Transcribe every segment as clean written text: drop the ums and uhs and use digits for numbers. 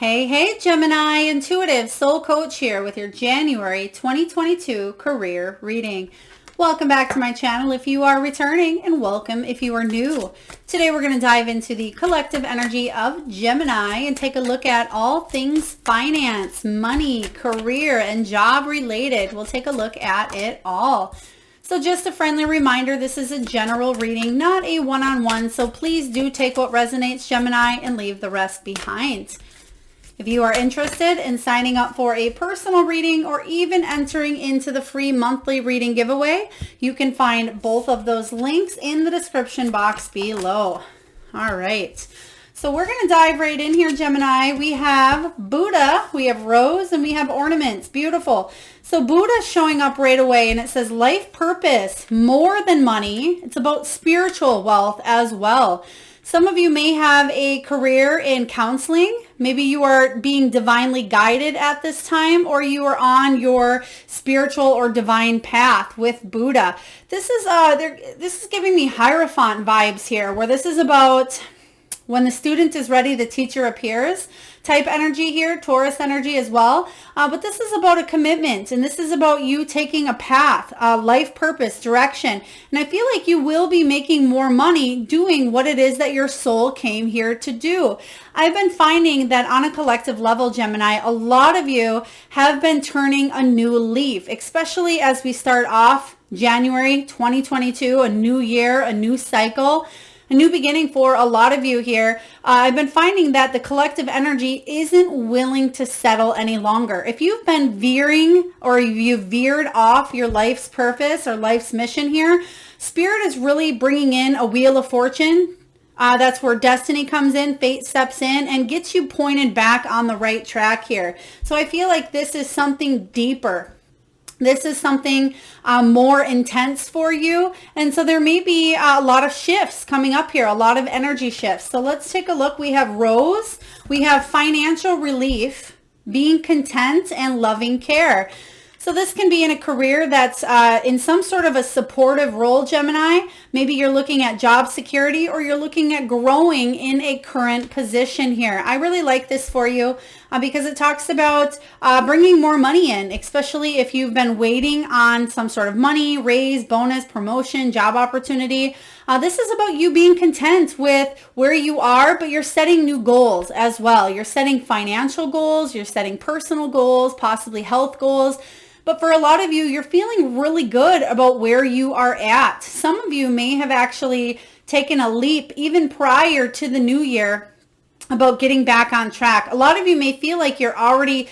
Hey, Gemini, intuitive soul coach here with your January 2022 career reading. Welcome back to my channel if you are returning, and welcome if you are new. Today we're going to dive into the collective energy of Gemini and take a look at all things finance, money, career, and job related. We'll take a look at it all. So just a friendly reminder, this is a general reading, not a one-on-one, so please do take what resonates, Gemini, and leave the rest behind. If you are interested in signing up for a personal reading or even entering into the free monthly reading giveaway, you can find both of those links in the description box below. All right. So we're going to dive right in here, Gemini. We have Buddha, we have rose, and we have ornaments. Beautiful. So Buddha's showing up right away, and it says life purpose, more than money. It's about spiritual wealth as well. Some of you may have a career in counseling. Maybe you are being divinely guided at this time, or you are on your spiritual or divine path with Buddha. This is giving me Hierophant vibes here, where this is about when the student is ready, the teacher appears type energy here, Taurus energy as well. But this is about a commitment, and this is about you taking a path, life purpose, direction. And I feel like you will be making more money doing what it is that your soul came here to do. I've been finding that on a collective level, Gemini, a lot of you have been turning a new leaf, especially as we start off January 2022, a new year, a new cycle. A new beginning for a lot of you here. I've been finding that the collective energy isn't willing to settle any longer. If you've been veering or you've veered off your life's purpose or life's mission here, Spirit is really bringing in a wheel of fortune. That's where destiny comes in, fate steps in and gets you pointed back on the right track here. So I feel like this is something deeper. This is something more intense for you. And so there may be a lot of shifts coming up here, a lot of energy shifts. So let's take a look. We have rose, we have financial relief, being content, and loving care. So this can be in a career that's in some sort of a supportive role, Gemini. Maybe you're looking at job security, or you're looking at growing in a current position here. I really like this for you because it talks about bringing more money in, especially if you've been waiting on some sort of money, raise, bonus, promotion, job opportunity. This is about you being content with where you are, but you're setting new goals as well. You're setting financial goals, you're setting personal goals, possibly health goals. But for a lot of you, you're feeling really good about where you are at. Some of you may have actually taken a leap even prior to the new year about getting back on track. A lot of you may feel like you're already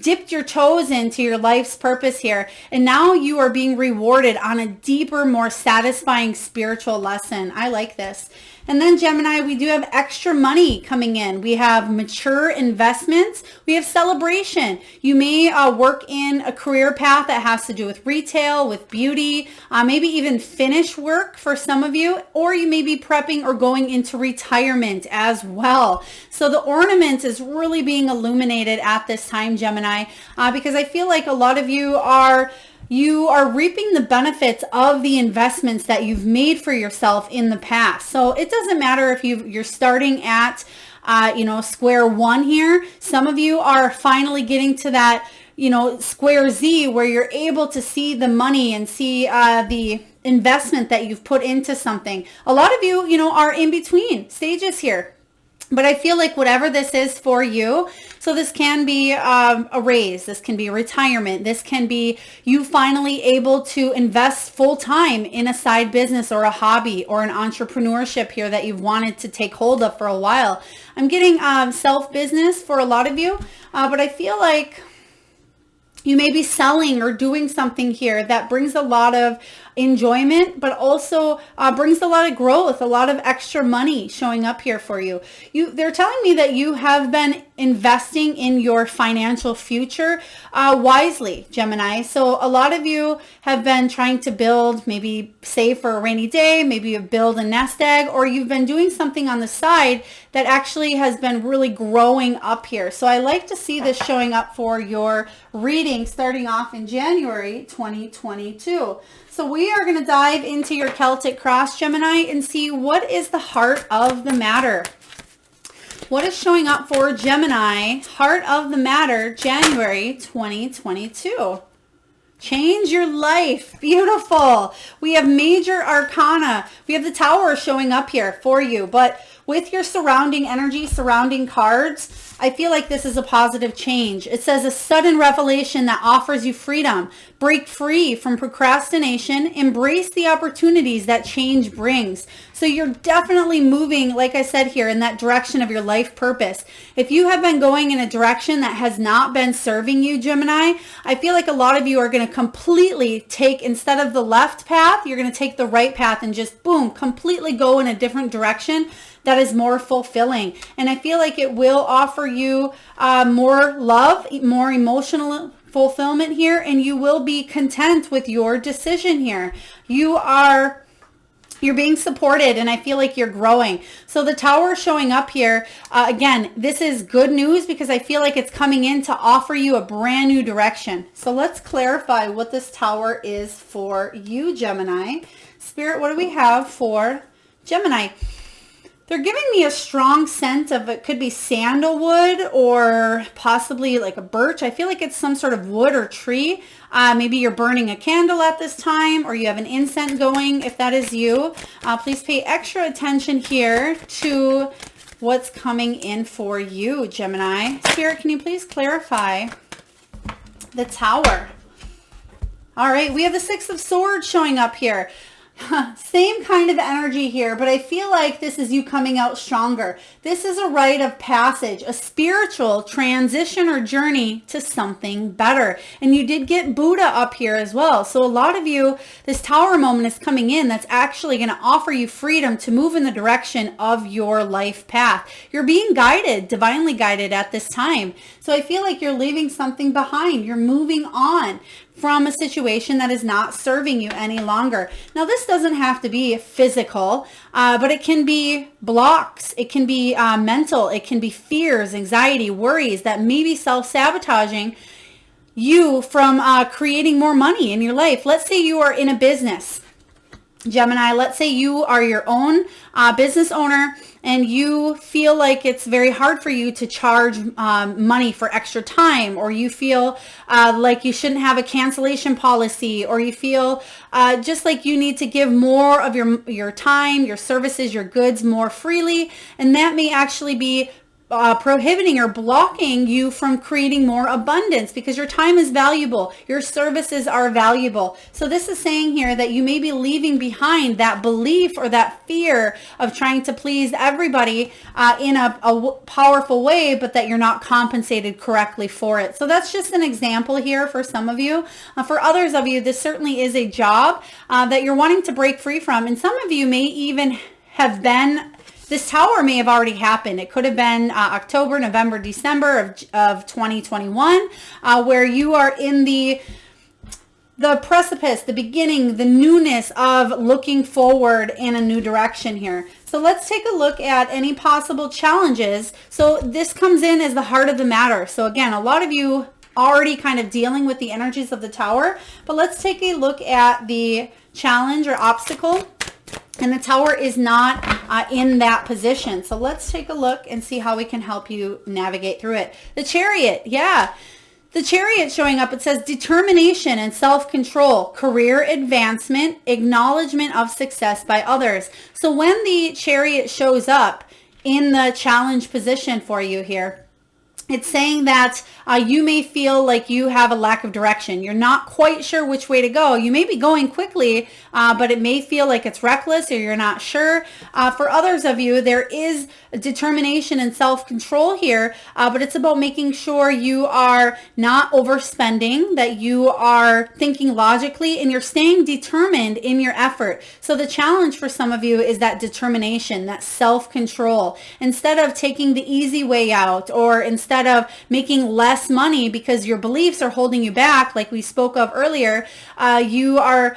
dipped your toes into your life's purpose here, and now you are being rewarded on a deeper, more satisfying spiritual lesson. I like this. And then Gemini, we do have extra money coming in. We have mature investments. We have celebration. You may work in a career path that has to do with retail, with beauty, maybe even finish work for some of you, or you may be prepping or going into retirement as well. So the ornament is really being illuminated at this time, Gemini, because I feel like a lot of you are reaping the benefits of the investments that you've made for yourself in the past. So it doesn't matter if you're starting at, square one here. Some of you are finally getting to that, square Z, where you're able to see the money and see the investment that you've put into something. A lot of you, are in between stages here. But I feel like whatever this is for you, so this can be a raise, this can be a retirement, this can be you finally able to invest full time in a side business or a hobby or an entrepreneurship here that you've wanted to take hold of for a while. I'm getting self-business for a lot of you, but I feel like you may be selling or doing something here that brings a lot of enjoyment, but also brings a lot of growth, a lot of extra money showing up here for you. They're telling me that you have been investing in your financial future wisely, Gemini. So a lot of you have been trying to build, maybe save for a rainy day, maybe you build a nest egg, or you've been doing something on the side that actually has been really growing up here. So I like to see this showing up for your reading starting off in January 2022. So we are going to dive into your Celtic cross, Gemini, and see what is the heart of the matter. What is showing up for Gemini, heart of the matter, January 2022? Change your life. Beautiful. We have major arcana. We have the Tower showing up here for you. But with your surrounding energy, surrounding cards, I feel like this is a positive change. It says a sudden revelation that offers you freedom. Break free from procrastination. Embrace the opportunities that change brings. So you're definitely moving, like I said here, in that direction of your life purpose. If you have been going in a direction that has not been serving you, Gemini, I feel like a lot of you are going to completely take, instead of the left path, you're going to take the right path and just boom, completely go in a different direction that is more fulfilling. And I feel like it will offer you more love, more emotional fulfillment here, and you will be content with your decision here. You're being supported, and I feel like you're growing. So the Tower showing up here, again, this is good news because I feel like it's coming in to offer you a brand new direction. So let's clarify what this Tower is for you, Gemini. Spirit, what do we have for Gemini? They're giving me a strong scent of, it could be sandalwood or possibly like a birch. I feel like it's some sort of wood or tree. Maybe you're burning a candle at this time, or you have an incense going. If that is you, please pay extra attention here to what's coming in for you, Gemini. Spirit, can you please clarify the Tower? All right, we have the Six of Swords showing up here. Same kind of energy here, but I feel like this is you coming out stronger. This is a rite of passage, a spiritual transition or journey to something better. And you did get Buddha up here as well. So a lot of you, this Tower moment is coming in that's actually going to offer you freedom to move in the direction of your life path. You're being guided, divinely guided at this time. So I feel like you're leaving something behind. You're moving on from a situation that is not serving you any longer. Now, this doesn't have to be physical, but it can be blocks. It can be mental. It can be fears, anxiety, worries that may be self-sabotaging you from creating more money in your life. Let's say you are in a business, Gemini. Let's say you are your own business owner, and you feel like it's very hard for you to charge money for extra time, or you feel like you shouldn't have a cancellation policy, or you feel just like you need to give more of your time, your services, your goods more freely, and that may actually be prohibiting or blocking you from creating more abundance because your time is valuable. Your services are valuable. So this is saying here that you may be leaving behind that belief or that fear of trying to please everybody in a powerful way, but that you're not compensated correctly for it. So that's just an example here for some of you. For others of you, this certainly is a job that you're wanting to break free from. And some of you may even have been, this Tower may have already happened. It could have been October, November, December of 2021, where you are in the precipice, the beginning, the newness of looking forward in a new direction here. So let's take a look at any possible challenges. So this comes in as the heart of the matter. So again, a lot of you already kind of dealing with the energies of the Tower, but let's take a look at the challenge or obstacle. And the Tower is not in that position. So let's take a look and see how we can help you navigate through it. The Chariot, yeah. The Chariot showing up, it says determination and self-control, career advancement, acknowledgement of success by others. So when the Chariot shows up in the challenge position for you here, it's saying that you may feel like you have a lack of direction. You're not quite sure which way to go. You may be going quickly, but it may feel like it's reckless or you're not sure. For others of you, there is determination and self-control here, but it's about making sure you are not overspending, that you are thinking logically, and you're staying determined in your effort. So the challenge for some of you is that determination, that self-control. Instead of taking the easy way out, or instead of making less money because your beliefs are holding you back, like we spoke of earlier, you are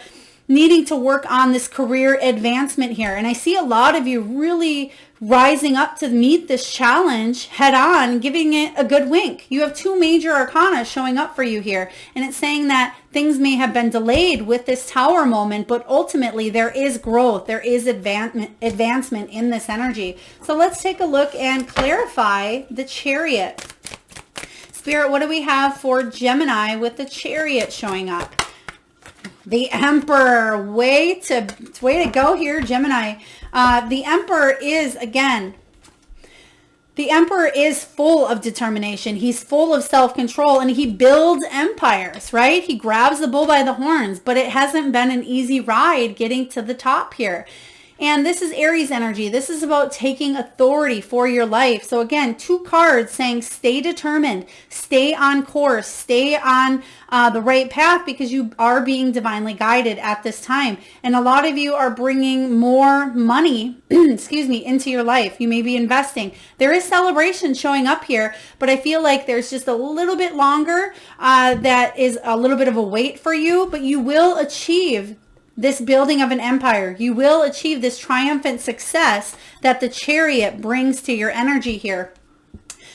needing to work on this career advancement here. And I see a lot of you really rising up to meet this challenge head on, giving it a good wink. You have 2 major arcana showing up for you here. And it's saying that things may have been delayed with this Tower moment, but ultimately there is growth. There is advancement in this energy. So let's take a look and clarify the Chariot. Spirit, what do we have for Gemini with the Chariot showing up? The Emperor. Way to go here, Gemini. The Emperor is, again, the Emperor is full of determination. He's full of self-control, and he builds empires, right? He grabs the bull by the horns, but it hasn't been an easy ride getting to the top here. And this is Aries energy. This is about taking authority for your life. So again, 2 cards saying stay determined, stay on course, stay on the right path, because you are being divinely guided at this time. And a lot of you are bringing more money, excuse me, into your life. You may be investing. There is celebration showing up here, but I feel like there's just a little bit longer that is a little bit of a wait for you, but you will achieve this building of an empire. You will achieve this triumphant success that the Chariot brings to your energy here.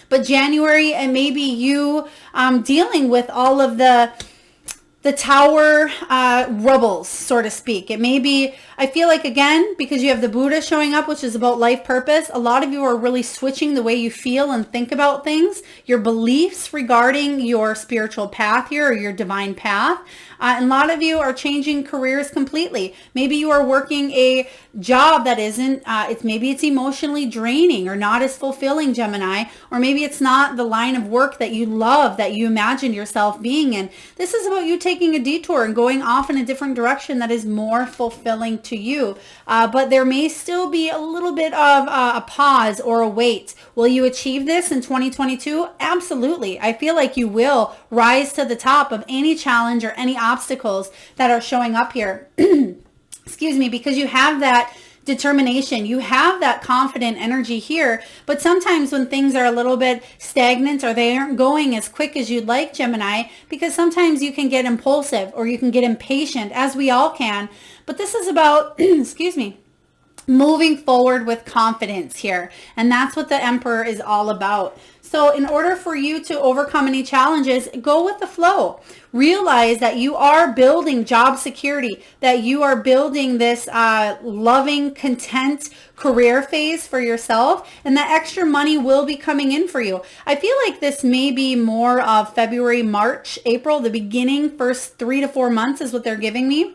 But January, and maybe you dealing with all of the Tower rubbles, so to speak. It may be, I feel like, again, because you have the Buddha showing up, which is about life purpose, a lot of you are really switching the way you feel and think about things, your beliefs regarding your spiritual path here, or your divine path. And a lot of you are changing careers completely. Maybe you are working a job that isn't, maybe it's emotionally draining or not as fulfilling, Gemini, or maybe it's not the line of work that you love, that you imagined yourself being in. This is about you taking a detour and going off in a different direction that is more fulfilling to you. But there may still be a little bit of a pause or a wait. Will you achieve this in 2022? Absolutely. I feel like you will rise to the top of any challenge or any obstacles that are showing up here. Excuse me, because you have that determination, you have that confident energy here. But sometimes when things are a little bit stagnant, or they aren't going as quick as you'd like, Gemini, because sometimes you can get impulsive or you can get impatient, as we all can. But this is about, excuse me, moving forward with confidence here. And that's what the Emperor is all about. So in order for you to overcome any challenges, go with the flow. Realize that you are building job security, that you are building this loving, content career phase for yourself, and that extra money will be coming in for you. I feel like this may be more of February, March, April, the beginning, first 3 to 4 months is what they're giving me,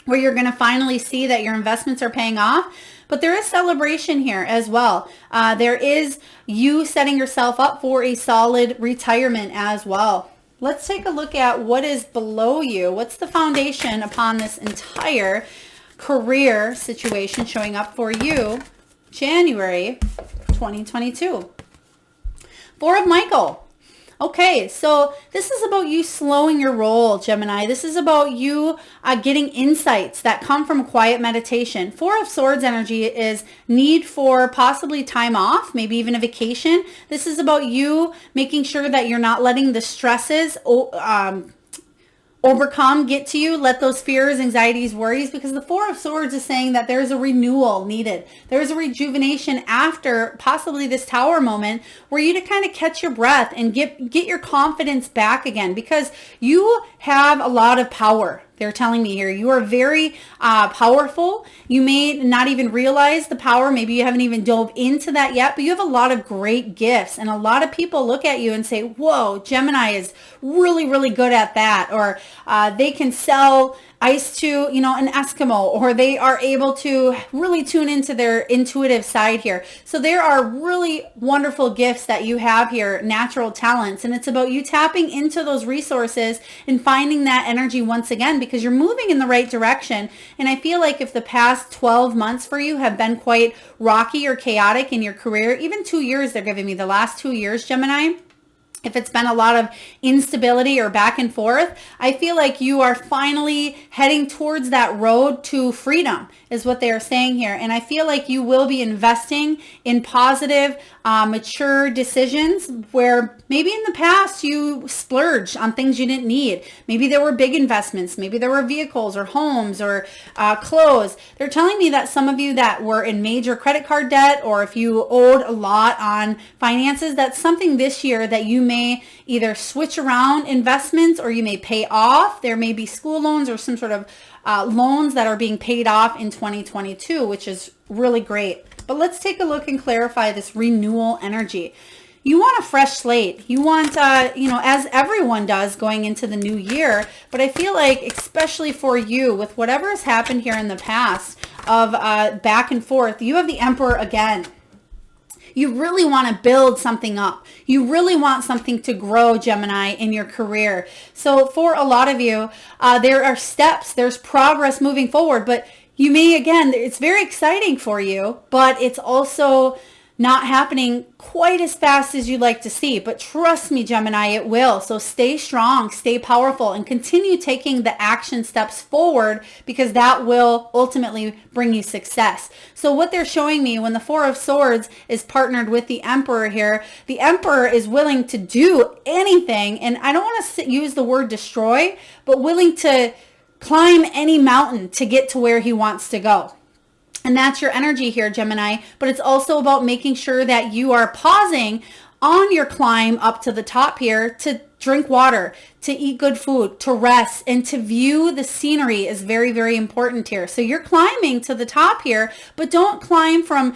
where you're going to finally see that your investments are paying off. But there is celebration here as well. There is you setting yourself up for a solid retirement as well. Let's take a look at what is below you. What's the foundation upon this entire career situation showing up for you, January 2022? 4 of Michael. Okay, so this is about you slowing your roll, Gemini. This is about you getting insights that come from quiet meditation. 4 of Swords energy is need for possibly time off, maybe even a vacation. This is about you making sure that you're not letting the stresses get to you. Let those fears, anxieties, worries, because the 4 of Swords is saying that there's a renewal needed. There's a rejuvenation after possibly this Tower moment, where you to kind of catch your breath and get your confidence back again, because you have a lot of power. They're telling me here, you are very powerful. You may not even realize the power. Maybe you haven't even dove into that yet, but you have a lot of great gifts. And a lot of people look at you and say, whoa, Gemini is really, really good at that. Or they can sell ice to, an Eskimo, or they are able to really tune into their intuitive side here. So there are really wonderful gifts that you have here, natural talents, and it's about you tapping into those resources and finding that energy once again, because you're moving in the right direction. And I feel like if the past 12 months for you have been quite rocky or chaotic in your career, even 2 years, they're giving me the last 2 years, Gemini, if it's been a lot of instability or back and forth, I feel like you are finally heading towards that road to freedom is what they are saying here. And I feel like you will be investing in positive, mature decisions where maybe in the past you splurged on things you didn't need. Maybe there were big investments. Maybe there were vehicles or homes or clothes. They're telling me that some of you that were in major credit card debt, or if you owed a lot on finances, that's something this year that you may either switch around investments or you may pay off. There may be school loans or some sort of loans that are being paid off in 2022, which is really great. But let's take a look and clarify this renewal energy. You want a fresh slate. You want, as everyone does going into the new year. But I feel like, especially for you, with whatever has happened here in the past of back and forth, you have the Emperor again. You really want to build something up. You really want something to grow, Gemini, in your career. So for a lot of you, there are steps, there's progress moving forward, but you may, again, it's very exciting for you, but it's also not happening quite as fast as you'd like to see. But trust me, Gemini, it will. So stay strong, stay powerful, and continue taking the action steps forward, because that will ultimately bring you success. So what they're showing me, when the Four of Swords is partnered with the Emperor here, the Emperor is willing to do anything. And I don't want to use the word destroy, but willing to climb any mountain to get to where he wants to go. And that's your energy here, Gemini. But it's also about making sure that you are pausing on your climb up to the top here to drink water, to eat good food, to rest, and to view the scenery is very, very important here. So you're climbing to the top here, but don't climb from,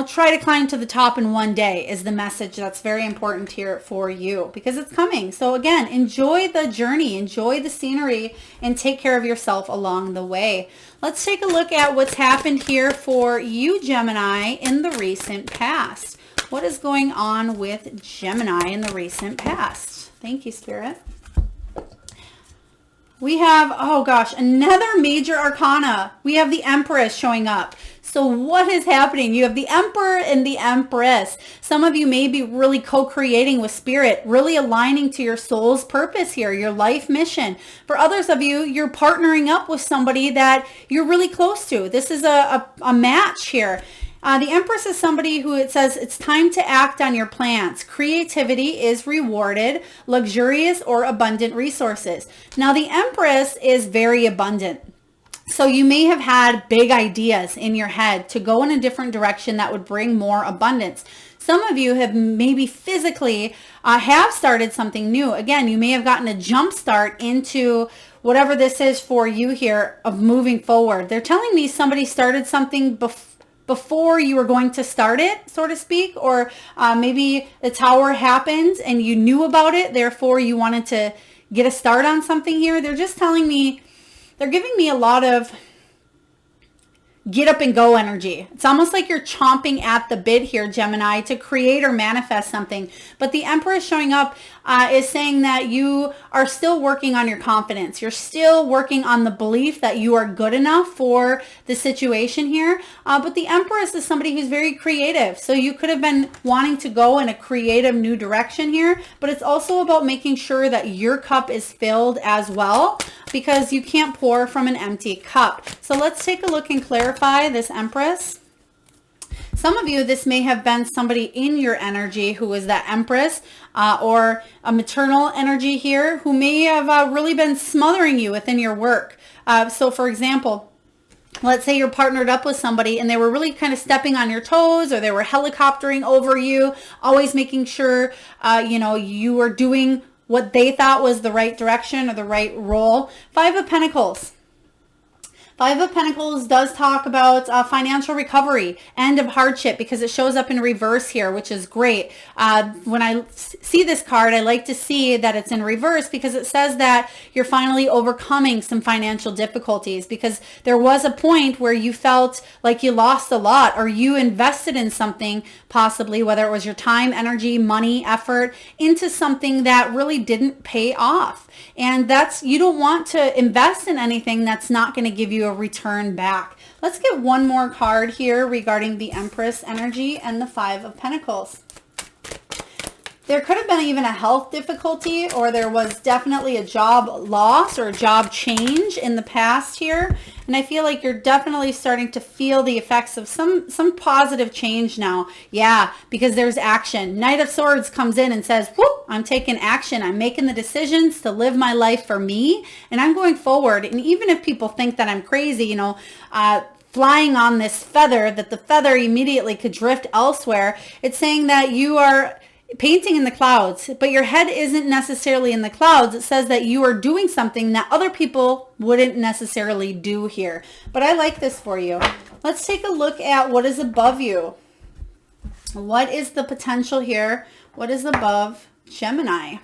try to climb to the top in one day is the message that's very important here for you, because it's coming. So again, enjoy the journey, enjoy the scenery, and take care of yourself along the way. Let's take a look at what's happened here for you, Gemini, in the recent past. What is going on with Gemini in the recent past? Thank you, Spirit. We have, oh gosh, another major arcana. We have the Empress showing up. So what is happening? You have the Emperor and the Empress. Some of you may be really co-creating with Spirit, really aligning to your soul's purpose here, your life mission. For others of you, you're partnering up with somebody that you're really close to. This is a match here. The Empress is somebody who, it says, it's time to act on your plans. Creativity is rewarded, luxurious or abundant resources. Now, the Empress is very abundant. So you may have had big ideas in your head to go in a different direction that would bring more abundance. Some of you have maybe physically have started something new. Again, you may have gotten a jump start into whatever this is for you here of moving forward. They're telling me somebody started something before you were going to start it, so to speak, or maybe the tower happened and you knew about it, therefore you wanted to get a start on something here. They're just telling me, they're giving me a lot of get up and go energy. It's almost like you're chomping at the bit here, Gemini, to create or manifest something. But the Emperor showing up is saying that you are still working on your confidence. You're still working on the belief that you are good enough for the situation here. But the Empress is somebody who's very creative. So you could have been wanting to go in a creative new direction here, but it's also about making sure that your cup is filled as well, because you can't pour from an empty cup. So let's take a look and clarify this Empress. Some of you, this may have been somebody in your energy who was that Empress or a maternal energy here who may have really been smothering you within your work. So for example, let's say you're partnered up with somebody and they were really kind of stepping on your toes, or they were helicoptering over you, always making sure, you were doing what they thought was the right direction or the right role. Five of Pentacles. Five of Pentacles does talk about financial recovery, end of hardship, because it shows up in reverse here, which is great. When I see this card, I like to see that it's in reverse because it says that you're finally overcoming some financial difficulties, because there was a point where you felt like you lost a lot, or you invested in something, possibly, whether it was your time, energy, money, effort, into something that really didn't pay off. And that's, you don't want to invest in anything that's not going to give you a return back. Let's get one more card here regarding the Empress energy and the Five of Pentacles. There could have been even a health difficulty, or there was definitely a job loss or a job change in the past here. And I feel like you're definitely starting to feel the effects of some positive change now. Yeah, because there's action. Knight of Swords comes in and says, whoop, I'm taking action. I'm making the decisions to live my life for me, and I'm going forward. And even if people think that I'm crazy, you know, flying on this feather, that the feather immediately could drift elsewhere, it's saying that you are painting in the clouds, but your head isn't necessarily in the clouds. It says that you are doing something that other people wouldn't necessarily do here. But I like this for you. Let's take a look at what is above you. What is the potential here? What is above Gemini?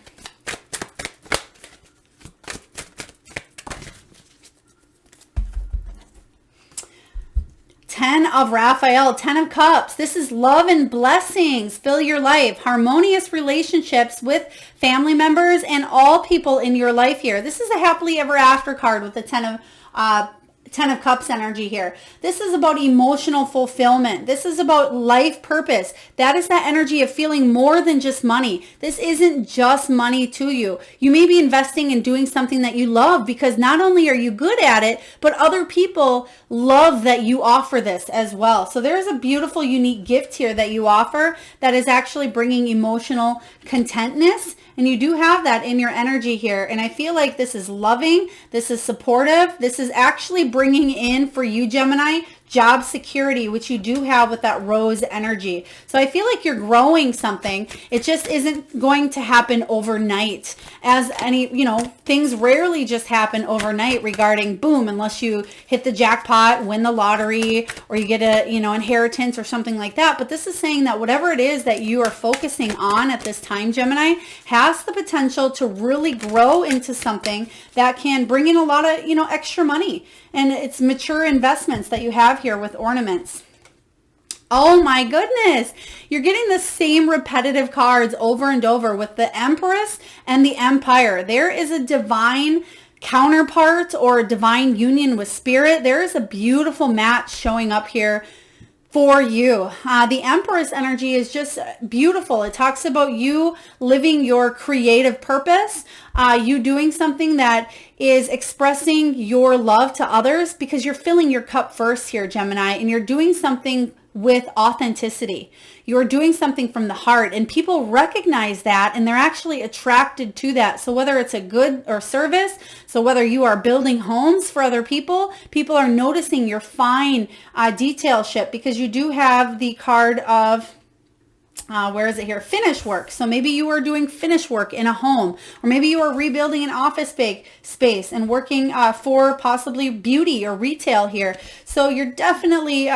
Ten of Raphael, 10 of Cups. This is love and blessings. Fill your life. Harmonious relationships with family members and all people in your life here. This is a happily ever after card with the 10 of Cups energy here. This is about emotional fulfillment. This is about life purpose. That is that energy of feeling more than just money. This isn't just money to you. You may be investing in doing something that you love, because not only are you good at it, but other people love that you offer this as well. So there's a beautiful, unique gift here that you offer that is actually bringing emotional contentness. And you do have that in your energy here. And I feel like this is loving. This is supportive. This is actually bringing in for you, Gemini, job security, which you do have with that rose energy. So I feel like you're growing something. It just isn't going to happen overnight, as any, you know, things rarely just happen overnight regarding boom, unless you hit the jackpot, win the lottery, or you get a, you know, inheritance or something like that. But this is saying that whatever it is that you are focusing on at this time, Gemini, has the potential to really grow into something that can bring in a lot of, you know, extra money. And it's mature investments that you have here with ornaments. Oh my goodness. You're getting the same repetitive cards over and over with the Empress and the Empire. There is a divine counterpart or a divine union with spirit. There is a beautiful match showing up here for you. The Empress energy is just beautiful. It talks about you living your creative purpose, you doing something that is expressing your love to others, because you're filling your cup first here, Gemini, and you're doing something with authenticity. You're doing something from the heart, and people recognize that, and they're actually attracted to that. So whether it's a good or service, so whether you are building homes for other people, people are noticing your fine detailship, because you do have the card of where is it here? Finish work. So maybe you are doing finish work in a home, or maybe you are rebuilding an office space and working for possibly beauty or retail here. So you're definitely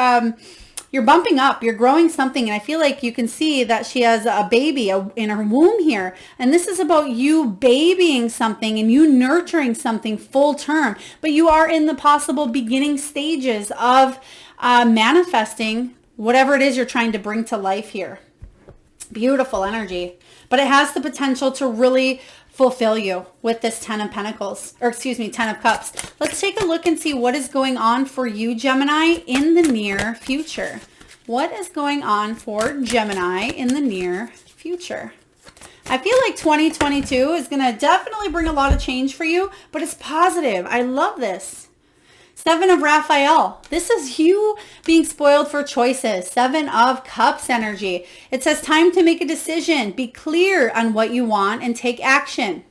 you're bumping up, you're growing something. And I feel like you can see that she has a baby in her womb here. And this is about you babying something and you nurturing something full term. But you are in the possible beginning stages of manifesting whatever it is you're trying to bring to life here. Beautiful energy. But it has the potential to really fulfill you with this 10 of Pentacles, or excuse me, 10 of Cups. Let's take a look and see what is going on for you, Gemini, in the near future. What is going on for Gemini in the near future? I feel like 2022 is going to definitely bring a lot of change for you, but it's positive. I love this. 7 of Raphael. This is you being spoiled for choices. 7 of Cups energy. It says time to make a decision. Be clear on what you want and take action.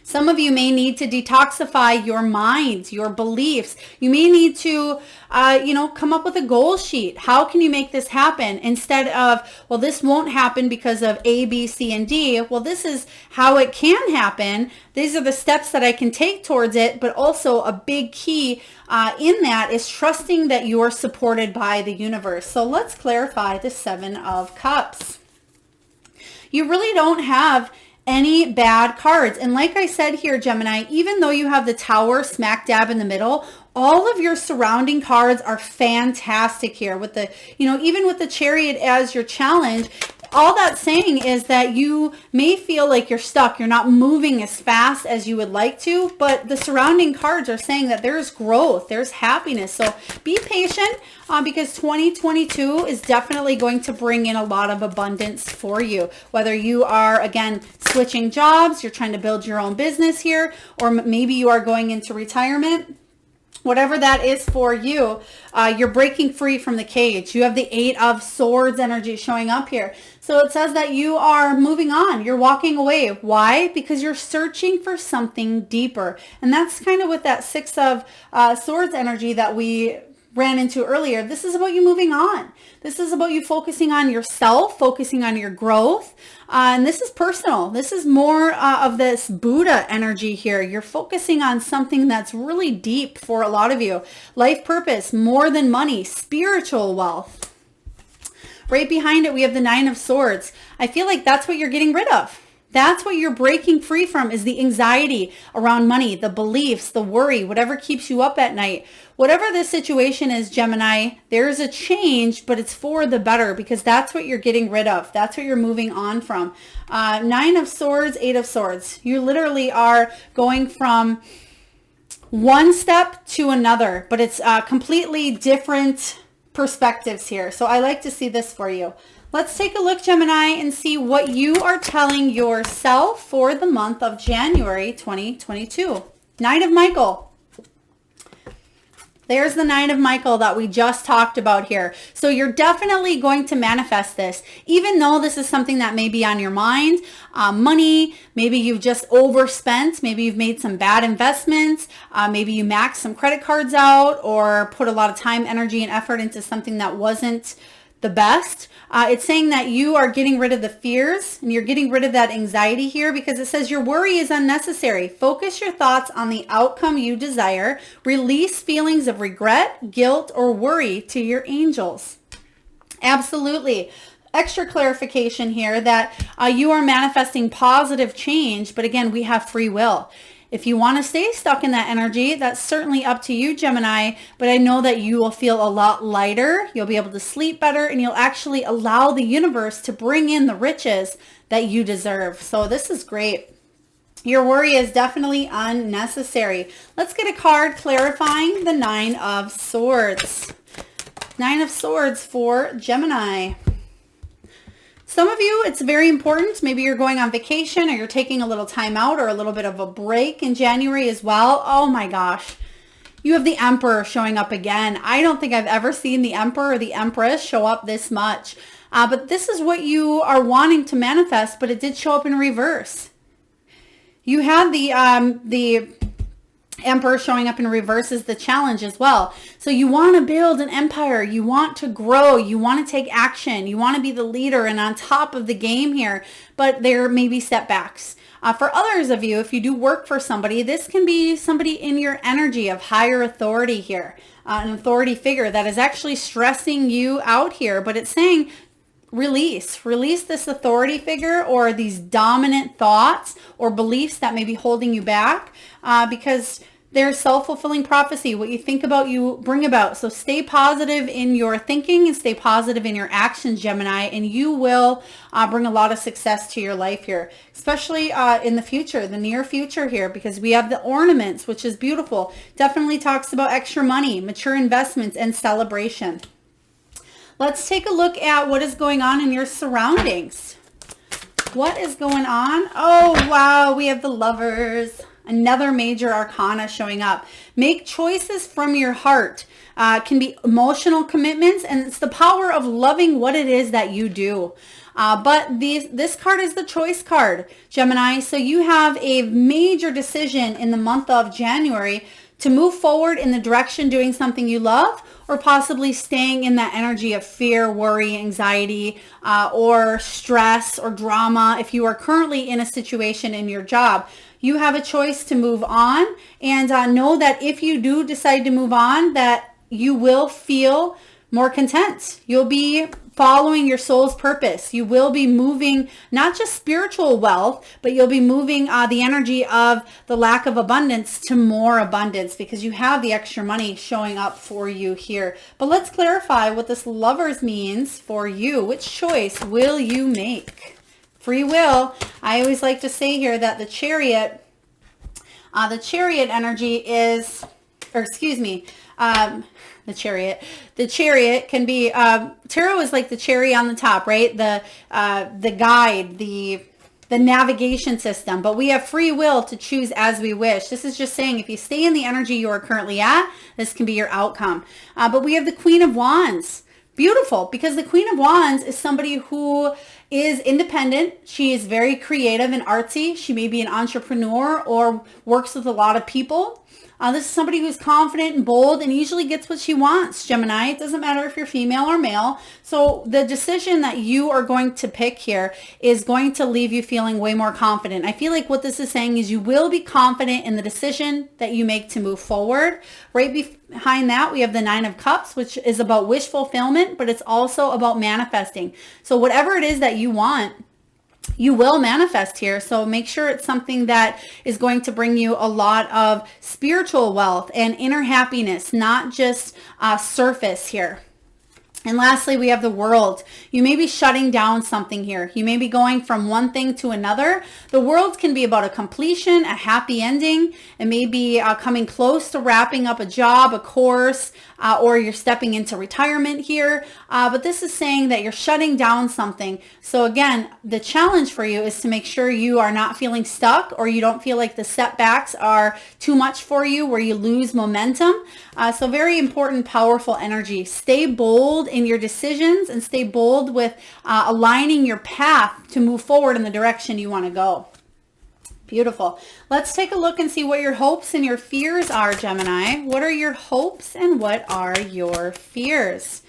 Some of you may need to detoxify your mind, your beliefs. You may need to, come up with a goal sheet. How can you make this happen? Instead of, well, this won't happen because of A, B, C, and D. Well, this is how it can happen. These are the steps that I can take towards it. But also a big key in that is trusting that you are supported by the universe. So let's clarify the 7 of Cups. You really don't have any bad cards. And like I said here, Gemini, even though you have the Tower smack dab in the middle, all of your surrounding cards are fantastic here with the, even with the Chariot as your challenge. all that's saying is that you may feel like you're stuck. You're not moving as fast as you would like to, but the surrounding cards are saying that there's growth, there's happiness. So be patient because 2022 is definitely going to bring in a lot of abundance for you. Whether you are, again, switching jobs, you're trying to build your own business here, or maybe you are going into retirement. Whatever that is for you, you're breaking free from the cage. You have the 8 of Swords energy showing up here. So it says that you are moving on. You're walking away. Why? Because you're searching for something deeper. And that's kind of with that 6 of Swords energy that we ran into earlier. This is about you moving on. This is about you focusing on yourself, focusing on your growth. And this is personal. This is more of this Buddha energy here. You're focusing on something that's really deep for a lot of you. Life purpose, more than money, spiritual wealth. Right behind it, we have the 9 of Swords. I feel like that's what you're getting rid of. That's what you're breaking free from, is the anxiety around money, the beliefs, the worry, whatever keeps you up at night. Whatever the situation is, Gemini, there's a change, but it's for the better because that's what you're getting rid of. That's what you're moving on from. 9 of Swords, 8 of Swords. You literally are going from one step to another, but it's completely different perspectives here. So I like to see this for you. Let's take a look, Gemini, and see what you are telling yourself for the month of January 2022. 9 of Michael. There's the 9 of Michael that we just talked about here. So you're definitely going to manifest this, even though this is something that may be on your mind. Money, maybe you've just overspent. Maybe you've made some bad investments. Maybe you maxed some credit cards out or put a lot of time, energy, and effort into something that wasn't the best. It's saying that you are getting rid of the fears and you're getting rid of that anxiety here because it says your worry is unnecessary. Focus your thoughts on the outcome you desire. Release feelings of regret, guilt, or worry to your angels. Absolutely. Extra clarification here that you are manifesting positive change, but again, we have free will. If you want to stay stuck in that energy, that's certainly up to you, Gemini, but I know that you will feel a lot lighter. You'll be able to sleep better, and you'll actually allow the universe to bring in the riches that you deserve. So this is great. Your worry is definitely unnecessary. Let's get a card clarifying the 9 of Swords. 9 of Swords for Gemini. Some of you, it's very important. Maybe you're going on vacation or you're taking a little time out or a little bit of a break in January as well. Oh my gosh. You have the Emperor showing up again. I don't think I've ever seen the Emperor or the Empress show up this much. But this is what you are wanting to manifest, but it did show up in reverse. You had the Emperor showing up in reverse is the challenge as well. So you want to build an empire. You want to grow. You want to take action. You want to be the leader and on top of the game here, but there may be setbacks. For others of you, if you do work for somebody, this can be somebody in your energy of higher authority here, an authority figure that is actually stressing you out here, but it's saying release this authority figure or these dominant thoughts or beliefs that may be holding you back because there's self-fulfilling prophecy. What you think about, you bring about. So stay positive in your thinking and stay positive in your actions, Gemini, and you will bring a lot of success to your life here, especially in the future, the near future here, because we have the ornaments, which is beautiful. Definitely talks about extra money, mature investments, and celebration. Let's take a look at what is going on in your surroundings. What is going on? Oh, wow. We have the Lovers. Another major arcana showing up. Make choices from your heart. Can be emotional commitments, and it's the power of loving what it is that you do. But this card is the choice card, Gemini. So you have a major decision in the month of January to move forward in the direction doing something you love, or possibly staying in that energy of fear, worry, anxiety, or stress or drama. If you are currently in a situation in your job, you have a choice to move on, and know that if you do decide to move on, that you will feel more content. You'll be following your soul's purpose. You will be moving not just spiritual wealth, but you'll be moving the energy of the lack of abundance to more abundance because you have the extra money showing up for you here. But let's clarify what this Lovers means for you. Which choice will you make? Free will. I always like to say here that the Chariot energy is, or excuse me, the Chariot can be, tarot is like the cherry on the top, right? The guide, the navigation system, but we have free will to choose as we wish. This is just saying if you stay in the energy you are currently at, this can be your outcome. But we have the Queen of Wands. Beautiful, because the Queen of Wands is somebody who is independent. She is very creative and artsy. She may be an entrepreneur or works with a lot of people. This is somebody who's confident and bold and usually gets what she wants, Gemini. It doesn't matter if you're female or male. So the decision that you are going to pick here is going to leave you feeling way more confident. I feel like what this is saying is you will be confident in the decision that you make to move forward. Right behind that, we have the Nine of Cups, which is about wish fulfillment, but it's also about manifesting. So whatever it is that you want, you will manifest here. So make sure it's something that is going to bring you a lot of spiritual wealth and inner happiness, not just surface here. And lastly, we have the World. You may be shutting down something here. You may be going from one thing to another. The World can be about a completion, a happy ending. It may be coming close to wrapping up a job, a course, or you're stepping into retirement here. But this is saying that you're shutting down something. So again, the challenge for you is to make sure you are not feeling stuck or you don't feel like the setbacks are too much for you where you lose momentum. So very important, powerful energy. Stay bold in your decisions and stay bold with aligning your path to move forward in the direction you want to go. Beautiful. Let's take a look and see what your hopes and your fears are, Gemini. What are your hopes and what are your fears?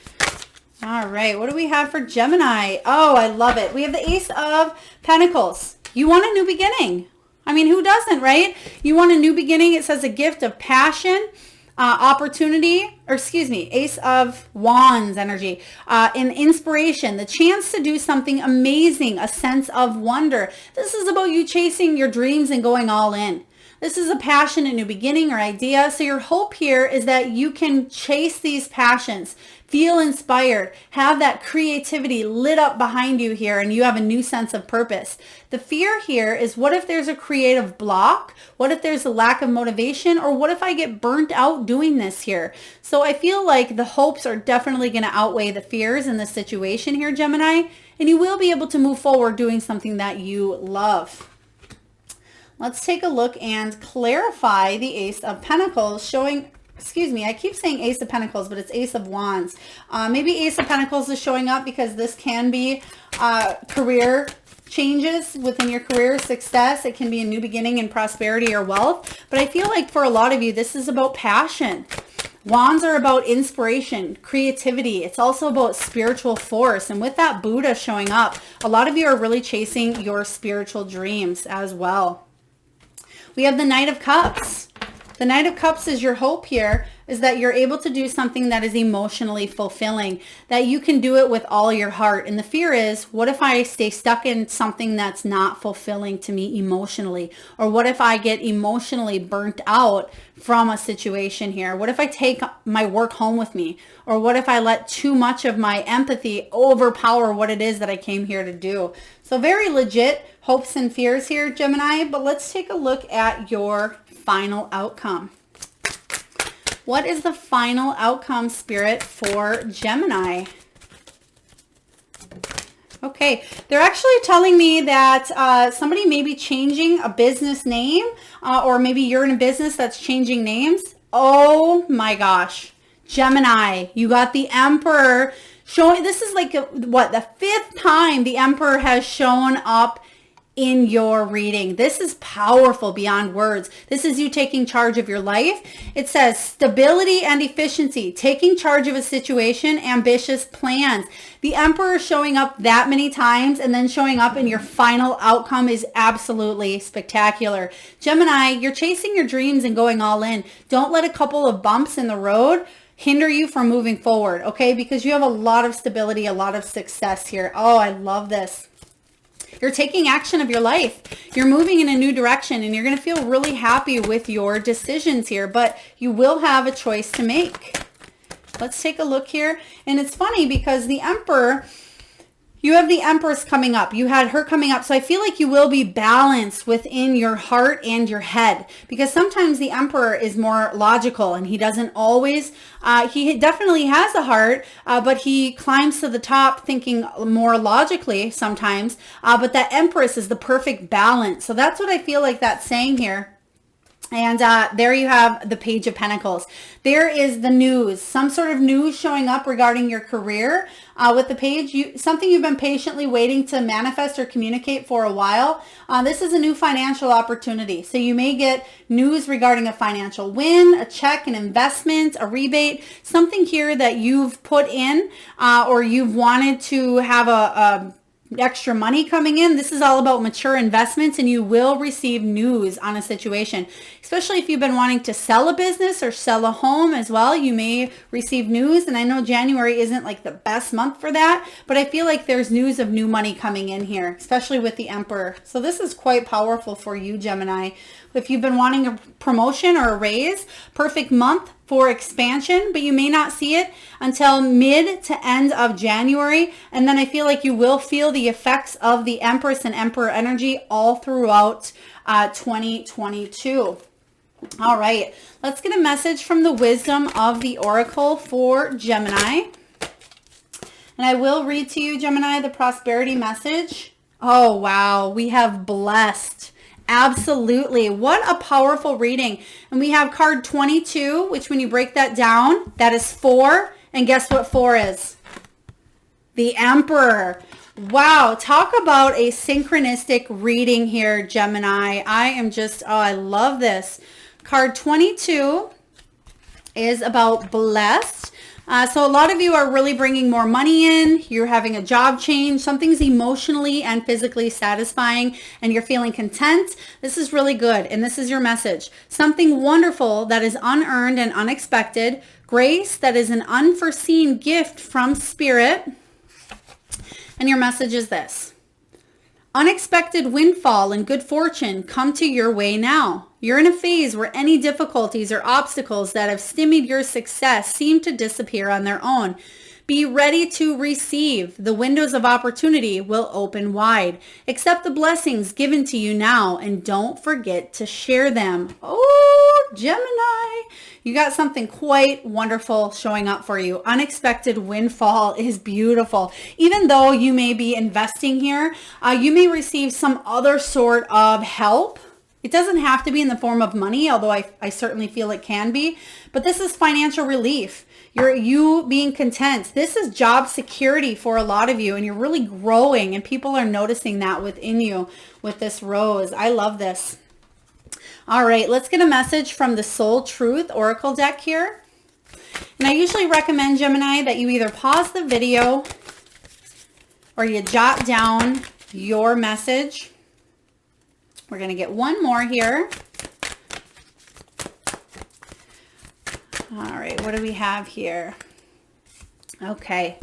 All right. What do we have for Gemini? Oh, I love it. We have the Ace of Pentacles. You want a new beginning. I mean, who doesn't, right? You want a new beginning. It says a gift of passion, opportunity, or excuse me, Ace of Wands energy, and inspiration, the chance to do something amazing, a sense of wonder. This is about you chasing your dreams and going all in. This is a passion, a new beginning or idea. So your hope here is that you can chase these passions, feel inspired, have that creativity lit up behind you here, and you have a new sense of purpose. The fear here is, what if there's a creative block? What if there's a lack of motivation? Or what if I get burnt out doing this here? So I feel like the hopes are definitely going to outweigh the fears in this situation here, Gemini, and you will be able to move forward doing something that you love. Let's take a look and clarify the Ace of Pentacles showing, excuse me, I keep saying Ace of Pentacles, but it's Ace of Wands. Maybe Ace of Pentacles is showing up because this can be career changes within your career, success. It can be a new beginning in prosperity or wealth. But I feel like for a lot of you, this is about passion. Wands are about inspiration, creativity. It's also about spiritual force. And with that Buddha showing up, a lot of you are really chasing your spiritual dreams as well. We have the Knight of Cups. The Knight of Cups is your hope here, is that you're able to do something that is emotionally fulfilling, that you can do it with all your heart. And the fear is, what if I stay stuck in something that's not fulfilling to me emotionally? Or what if I get emotionally burnt out from a situation here? What if I take my work home with me? Or what if I let too much of my empathy overpower what it is that I came here to do? So very legit hopes and fears here, Gemini, but let's take a look at your final outcome. What is the final outcome, Spirit, for Gemini? Okay, they're actually telling me that somebody may be changing a business name, or maybe you're in a business that's changing names. Oh my gosh, Gemini, you got the Emperor showing. This is like what, the 5th time the Emperor has shown up in your reading. This is powerful beyond words. This is you taking charge of your life. It says stability and efficiency, taking charge of a situation, ambitious plans. The Emperor showing up that many times and then showing up in your final outcome is absolutely spectacular. Gemini, you're chasing your dreams and going all in. Don't let a couple of bumps in the road hinder you from moving forward, okay? Because you have a lot of stability, a lot of success here. Oh, I love this. You're taking action of your life. You're moving in a new direction, and you're going to feel really happy with your decisions here, but you will have a choice to make. Let's take a look here. And it's funny because the Emperor, you have the Empress coming up. You had her coming up. So I feel like you will be balanced within your heart and your head, because sometimes the Emperor is more logical and he doesn't always, he definitely has a heart, but he climbs to the top thinking more logically sometimes. But that Empress is the perfect balance. So that's what I feel like that's saying here. And there you have the Page of Pentacles. There is the news, some sort of news showing up regarding your career with the page. Something you've been patiently waiting to manifest or communicate for a while. This is a new financial opportunity. So you may get news regarding a financial win, a check, an investment, a rebate, something here that you've put in or you've wanted to have a extra money coming in. This is all about mature investments, and you will receive news on a situation, especially if you've been wanting to sell a business or sell a home as well. You may receive news, and I know January isn't like the best month for that, but I feel like there's news of new money coming in here, especially with the Emperor. So this is quite powerful for you, Gemini. If you've been wanting a promotion or a raise, perfect month for expansion, but you may not see it until mid to end of January. And then I feel like you will feel the effects of the Empress and Emperor energy all throughout 2022. All right, let's get a message from the wisdom of the Oracle for Gemini. And I will read to you, Gemini, the prosperity message. Oh, wow. We have blessed. Absolutely. What a powerful reading. And we have card 22, which when you break that down, that is 4. And guess what 4 is? The Emperor. Wow. Talk about a synchronistic reading here, Gemini. I am just, oh, I love this. Card 22 is about blessed. So a lot of you are really bringing more money in. You're having a job change. Something's emotionally and physically satisfying, and you're feeling content. This is really good, and this is your message. Something wonderful that is unearned and unexpected. Grace that is an unforeseen gift from Spirit. And your message is this. Unexpected windfall and good fortune come to your way now. You're in a phase where any difficulties or obstacles that have stymied your success seem to disappear on their own. Be ready to receive. The windows of opportunity will open wide. Accept the blessings given to you now and don't forget to share them. Oh, Gemini, you got something quite wonderful showing up for you. Unexpected windfall is beautiful. Even though you may be investing here, you may receive some other sort of help. It doesn't have to be in the form of money, although I certainly feel it can be. But this is financial relief. You being content. This is job security for a lot of you, and you're really growing, and people are noticing that within you with this rose. I love this. All right, let's get a message from the Soul Truth Oracle deck here. And I usually recommend, Gemini, that you either pause the video or you jot down your message. We're going to get one more here. All right, what do we have here? Okay.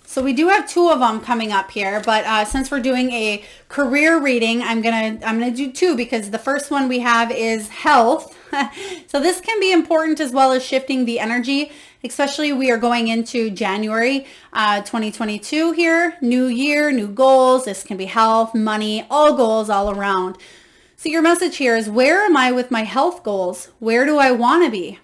So we do have 2 of them coming up here, but since we're doing a career reading, I'm gonna do 2 because the first one we have is health. So this can be important as well as shifting the energy, especially we are going into January 2022 here. New year, new goals. This can be health, money, all goals all around. So your message here is, where am I with my health goals? Where do I want to be?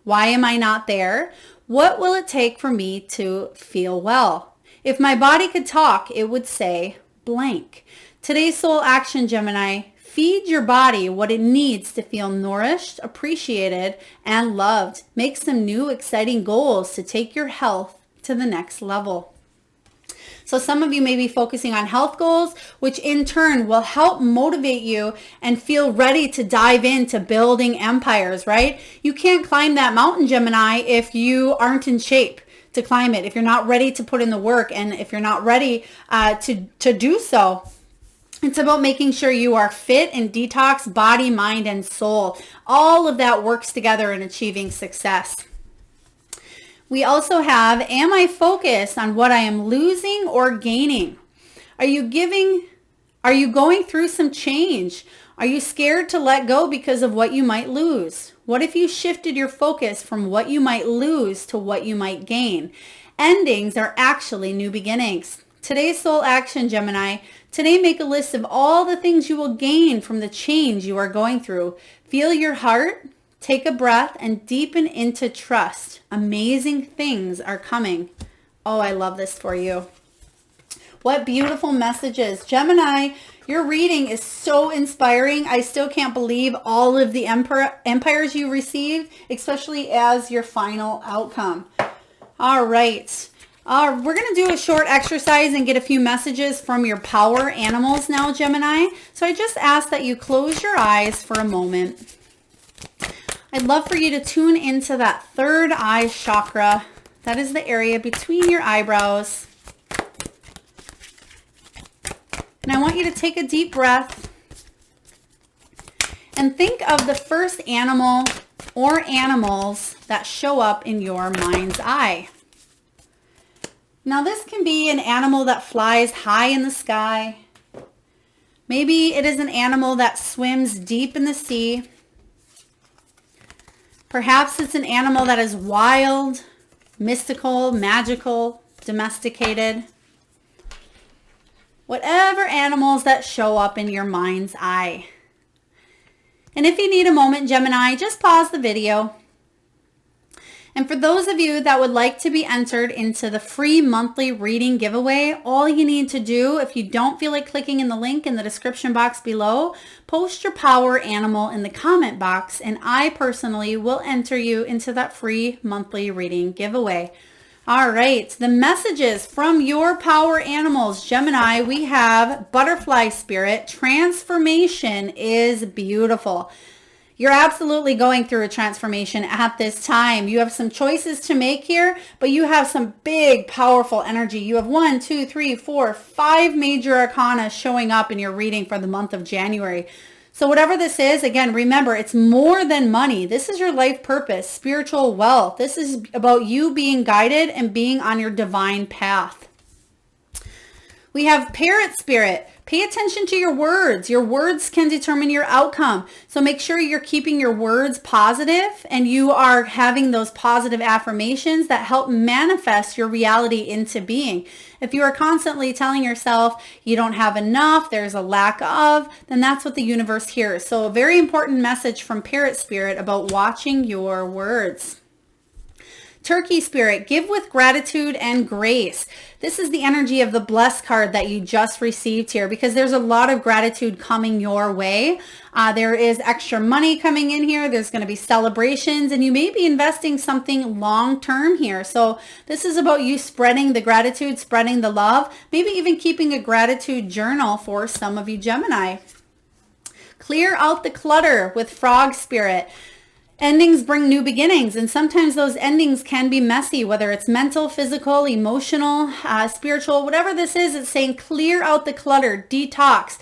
Why am I not there? What will it take for me to feel well? If my body could talk, it would say blank. Today's soul action, Gemini, feed your body what it needs to feel nourished, appreciated, and loved. Make some new exciting goals to take your health to the next level. So some of you may be focusing on health goals, which in turn will help motivate you and feel ready to dive into building empires, right? You can't climb that mountain, Gemini, if you aren't in shape to climb it, if you're not ready to put in the work, and if you're not ready to do so. It's about making sure you are fit and detox, body, mind, and soul. All of that works together in achieving success. We also have, am I focused on what I am losing or gaining? Are you going through some change? Are you scared to let go because of what you might lose? What if you shifted your focus from what you might lose to what you might gain? Endings are actually new beginnings. Today's soul action, Gemini. Today, make a list of all the things you will gain from the change you are going through. Feel your heart. Take a breath and deepen into trust. Amazing things are coming. Oh, I love this for you. What beautiful messages. Gemini, your reading is so inspiring. I still can't believe all of the empires you received, especially as your final outcome. All right. We're going to do a short exercise and get a few messages from your power animals now, Gemini. So I just ask that you close your eyes for a moment. I'd love for you to tune into that third eye chakra. That is the area between your eyebrows. And I want you to take a deep breath and think of the first animal or animals that show up in your mind's eye. Now this can be an animal that flies high in the sky. Maybe it is an animal that swims deep in the sea. Perhaps it's an animal that is wild, mystical, magical, domesticated. Whatever animals that show up in your mind's eye. And if you need a moment, Gemini, just pause the video. And for those of you that would like to be entered into the free monthly reading giveaway, all you need to do, if you don't feel like clicking in the link in the description box below, post your power animal in the comment box, and I personally will enter you into that free monthly reading giveaway. All right, the messages from your power animals. Gemini, we have butterfly spirit. Transformation is beautiful. You're absolutely going through a transformation at this time. You have some choices to make here, but you have some big, powerful energy. You have 1, 2, 3, 4, 5 major arcana showing up in your reading for the month of January. So whatever this is, again, remember, it's more than money. This is your life purpose, spiritual wealth. This is about you being guided and being on your divine path. We have parrot spirit. Pay attention to your words. Your words can determine your outcome. So make sure you're keeping your words positive and you are having those positive affirmations that help manifest your reality into being. If you are constantly telling yourself you don't have enough, there's a lack of, then that's what the universe hears. So a very important message from Parrot Spirit about watching your words. Turkey spirit, give with gratitude and grace. This is the energy of the blessed card that you just received here because there's a lot of gratitude coming your way. There is extra money coming in here. There's going to be celebrations and you may be investing something long term here. So this is about you spreading the gratitude, spreading the love, maybe even keeping a gratitude journal for some of you Gemini. Clear out the clutter with frog spirit. Endings bring new beginnings, and sometimes those endings can be messy, whether it's mental, physical, emotional, spiritual, whatever this is. It's saying clear out the clutter, detox,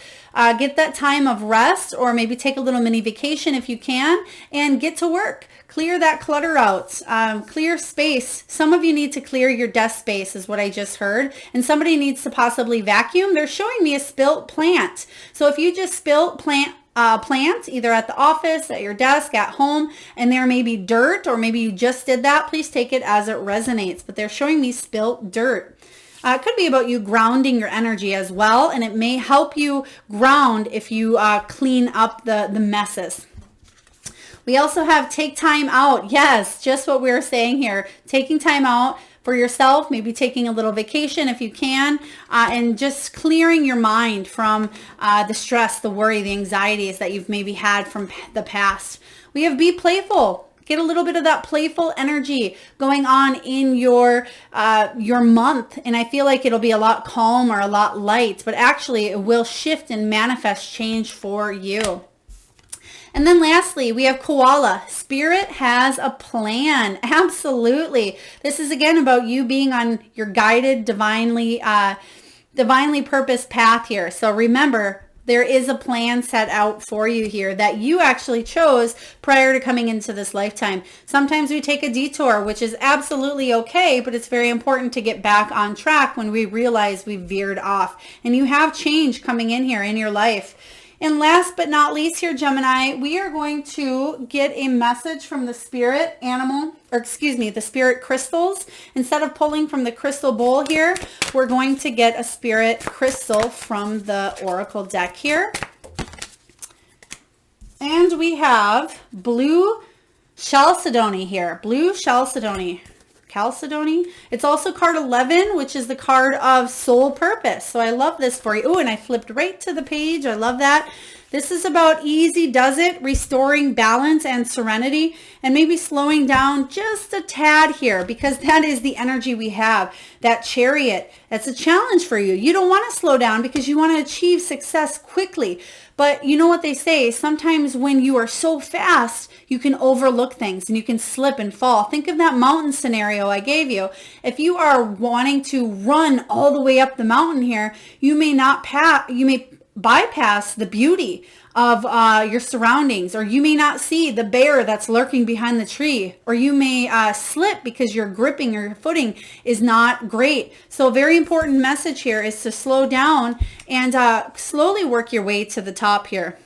get that time of rest, or maybe take a little mini vacation if you can, and get to work. Clear that clutter out, clear space. Some of you need to clear your desk space is what I just heard, and somebody needs to possibly vacuum. They're showing me a spilt plant. So if you just spilt plant either at the office, at your desk, at home, and there may be dirt, or maybe you just did that, please take it as it resonates. But they're showing me spilt dirt. It could be about you grounding your energy as well, and it may help you ground if you clean up the messes. We also have take time out. Yes, just what we were saying here. Taking time out for yourself, maybe taking a little vacation if you can, and just clearing your mind from the stress, the worry, the anxieties that you've maybe had from the past. We have be playful. Get a little bit of that playful energy going on in your month, and I feel like it'll be a lot calm or a lot light, but actually it will shift and manifest change for you. And then lastly, we have koala. Spirit has a plan. Absolutely. This is again about you being on your guided, divinely purposed path here. So remember, There is a plan set out for you here that you actually chose prior to coming into this lifetime. Sometimes we take a detour, which is absolutely okay, but it's very important to get back on track when we realize we veered off. And you have change coming in here in your life. And last but not least here, Gemini, we are going to get a message from the spirit animal, or excuse me, the spirit crystals. Instead of pulling from the crystal bowl here, we're going to get a spirit crystal from the oracle deck here. And we have blue chalcedony here, blue chalcedony. Chalcedony. It's also card 11, which is the card of soul purpose. So I love this for you. Oh, and I flipped right to the page. I love that. This is about easy does it, restoring balance and serenity, and maybe slowing down just a tad here, because that is the energy we have. That chariot, that's a challenge for you. You don't want to slow down because you want to achieve success quickly. But you know what they say, sometimes when you are so fast, you can overlook things and you can slip and fall. Think of that mountain scenario I gave you. If you are wanting to run all the way up the mountain here, you may bypass the beauty of your surroundings, or you may not see the bear that's lurking behind the tree, or you may slip because your gripping or your footing is not great. So a very important message here is to slow down and slowly work your way to the top here.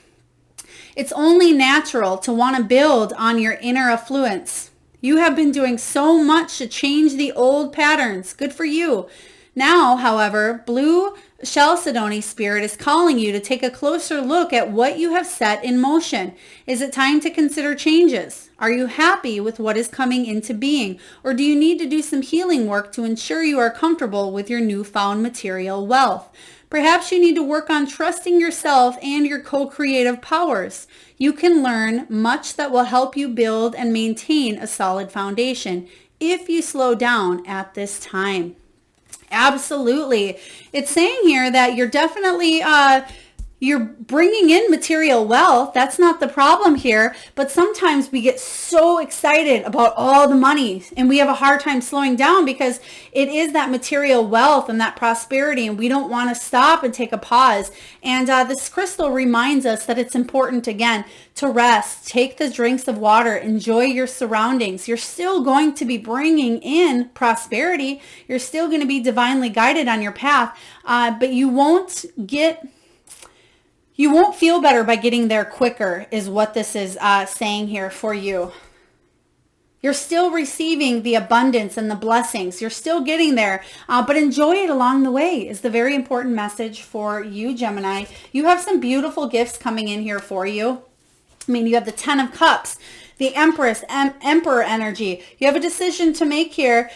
It's only natural to want to build on your inner affluence. You have been doing so much to change the old patterns. Good for you. Now, however, blue chalcedony spirit is calling you to take a closer look at what you have set in motion. Is it time to consider changes? Are you happy with what is coming into being? Or do you need to do some healing work to ensure you are comfortable with your newfound material wealth? Perhaps you need to work on trusting yourself and your co-creative powers. You can learn much that will help you build and maintain a solid foundation if you slow down at this time. Absolutely. It's saying here that you're definitely, you're bringing in material wealth. That's not the problem here. But sometimes we get so excited about all the money and we have a hard time slowing down because it is that material wealth and that prosperity, and we don't want to stop and take a pause. And this crystal reminds us that it's important, again, to rest, take the drinks of water, enjoy your surroundings. You're still going to be bringing in prosperity. You're still going to be divinely guided on your path, but you won't feel better by getting there quicker is what this is saying here for you. You're still receiving the abundance and the blessings. You're still getting there, but enjoy it along the way is the very important message for you, Gemini. You have some beautiful gifts coming in here for you. I mean, you have the 10 of Cups, the Empress, Emperor energy. You have a decision to make here,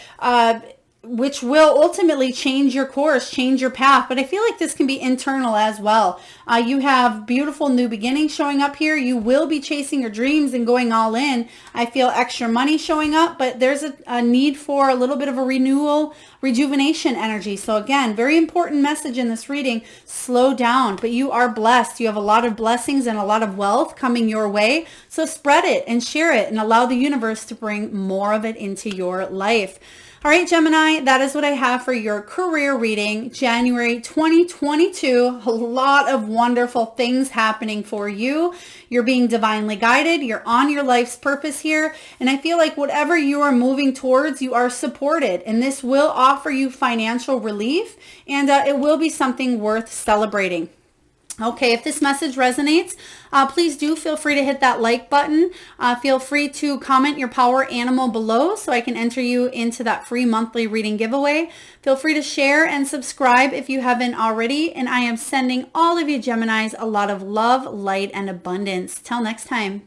which will ultimately change your course, change your path. But I feel like this can be internal as well. You have beautiful new beginnings showing up here. You will be chasing your dreams and going all in. I feel extra money showing up, but there's a need for a little bit of a renewal, rejuvenation energy. So again, very important message in this reading. Slow down, but you are blessed. You have a lot of blessings and a lot of wealth coming your way. So spread it and share it and allow the universe to bring more of it into your life. All right, Gemini, that is what I have for your career reading, January 2022. A lot of wonderful things happening for you. You're being divinely guided. You're on your life's purpose here. And I feel like whatever you are moving towards, you are supported. And this will offer you financial relief, and it will be something worth celebrating. Okay, if this message resonates, please do feel free to hit that like button. Feel free to comment your power animal below so I can enter you into that free monthly reading giveaway. Feel free to share and subscribe if you haven't already. And I am sending all of you Geminis a lot of love, light, and abundance. Till next time.